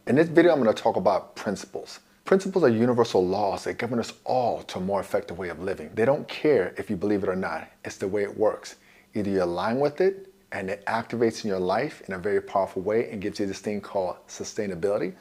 In this video, I'm going to talk about principles. Principles are universal laws that govern us all to a more effective way of living. They don't care if you believe it or not. It's the way it works. Either you align with it and it activates in your life in a very powerful way and gives you this thing called sustainability,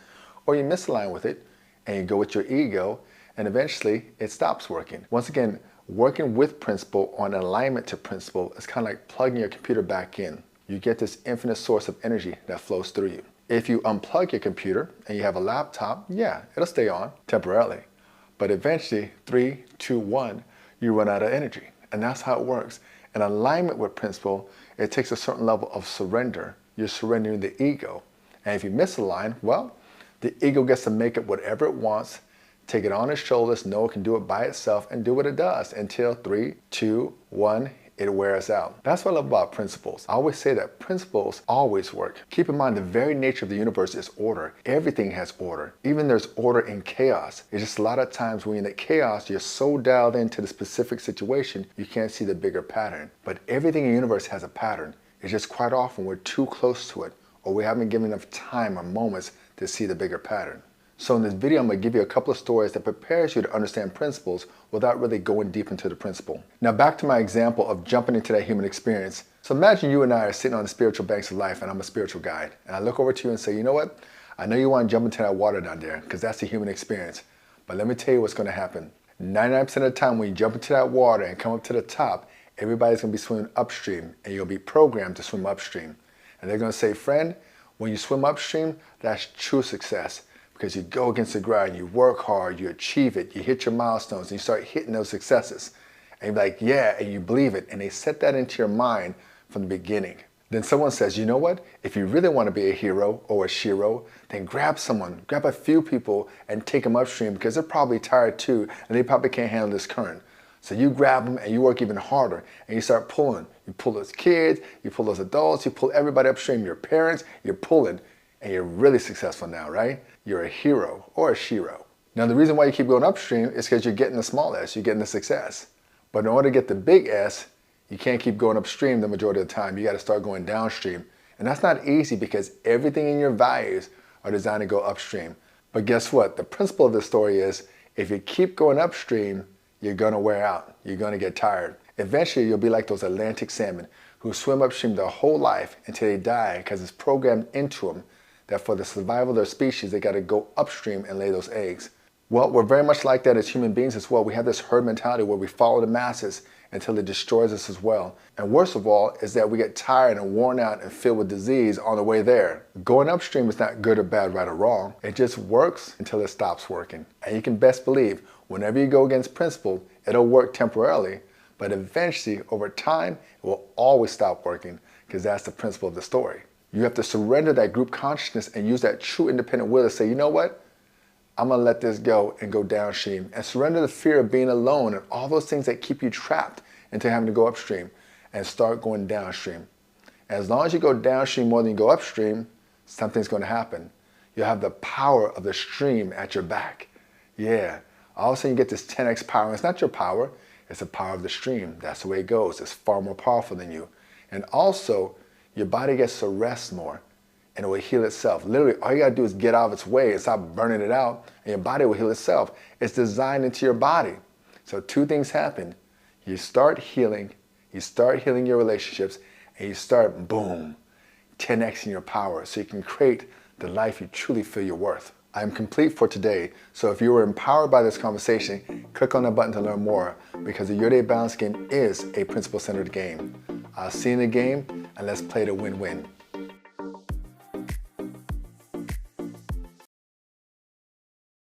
or you misalign with it and you go with your ego and eventually it stops working. Once again, working with principle on alignment to principle is kind of like plugging your computer back in. You get this infinite source of energy that flows through you. If you unplug your computer and you have a laptop, yeah, it'll stay on temporarily. But eventually, 3, 2, 1, you run out of energy. And that's how it works. In alignment with principle, it takes a certain level of surrender. You're surrendering the ego. And if you misalign, well, the ego gets to make it whatever it wants, take it on its shoulders, know it can do it by itself, and do what it does until 3, 2, 1, it wears out. That's what I love about principles. I always say that principles always work. Keep in mind the very nature of the universe is order. Everything has order. Even there's order in chaos. It's just a lot of times when you're in that chaos, you're so dialed into the specific situation, you can't see the bigger pattern. But everything in the universe has a pattern. It's just quite often we're too close to it, or we haven't given enough time or moments to see the bigger pattern. So in this video, I'm going to give you a couple of stories that prepares you to understand principles without really going deep into the principle. Now back to my example of jumping into that human experience. So imagine you and I are sitting on the spiritual banks of life and I'm a spiritual guide. And I look over to you and say, you know what? I know you want to jump into that water down there because that's the human experience. But let me tell you what's going to happen. 99% of the time when you jump into that water and come up to the top, everybody's going to be swimming upstream and you'll be programmed to swim upstream. And they're going to say, friend, when you swim upstream, that's true success. Because you go against the grind, you work hard, you achieve it, you hit your milestones, and you start hitting those successes. And you're like, yeah, and you believe it. And they set that into your mind from the beginning. Then someone says, you know what? If you really want to be a hero or a shiro, then grab someone, grab a few people and take them upstream because they're probably tired too, and they probably can't handle this current. So you grab them and you work even harder and you start pulling. You pull those kids, you pull those adults, you pull everybody upstream, your parents, you're pulling. And you're really successful now, right? You're a hero or a shiro. Now the reason why you keep going upstream is because you're getting the small S, you're getting the success. But in order to get the big S, you can't keep going upstream the majority of the time. You got to start going downstream. And that's not easy because everything in your values are designed to go upstream. But guess what? The principle of this story is if you keep going upstream, you're going to wear out. You're going to get tired. Eventually, you'll be like those Atlantic salmon who swim upstream their whole life until they die because it's programmed into them that for the survival of their species, they got to go upstream and lay those eggs. Well, we're very much like that as human beings as well. We have this herd mentality where we follow the masses until it destroys us as well. And worst of all is that we get tired and worn out and filled with disease on the way there. Going upstream is not good or bad, right or wrong. It just works until it stops working. And you can best believe whenever you go against principle, it'll work temporarily, but eventually over time, it will always stop working because that's the principle of the story. You have to surrender that group consciousness and use that true independent will to say, you know what? I'm going to let this go and go downstream and surrender the fear of being alone and all those things that keep you trapped into having to go upstream and start going downstream. As long as you go downstream more than you go upstream, something's going to happen. You'll have the power of the stream at your back. Yeah. All of a sudden you get this 10x power. It's not your power. It's the power of the stream. That's the way it goes. It's far more powerful than you. And also, your body gets to rest more and it will heal itself. Literally, all you gotta do is get out of its way and stop burning it out and your body will heal itself. It's designed into your body. So two things happen. You start healing your relationships, and you start, boom, 10xing your power so you can create the life you truly feel you're worth. I am complete for today, so if you were empowered by this conversation, click on the button to learn more because the Your Day Balance game is a principle-centered game. I'll see you in the game, and let's play the win-win.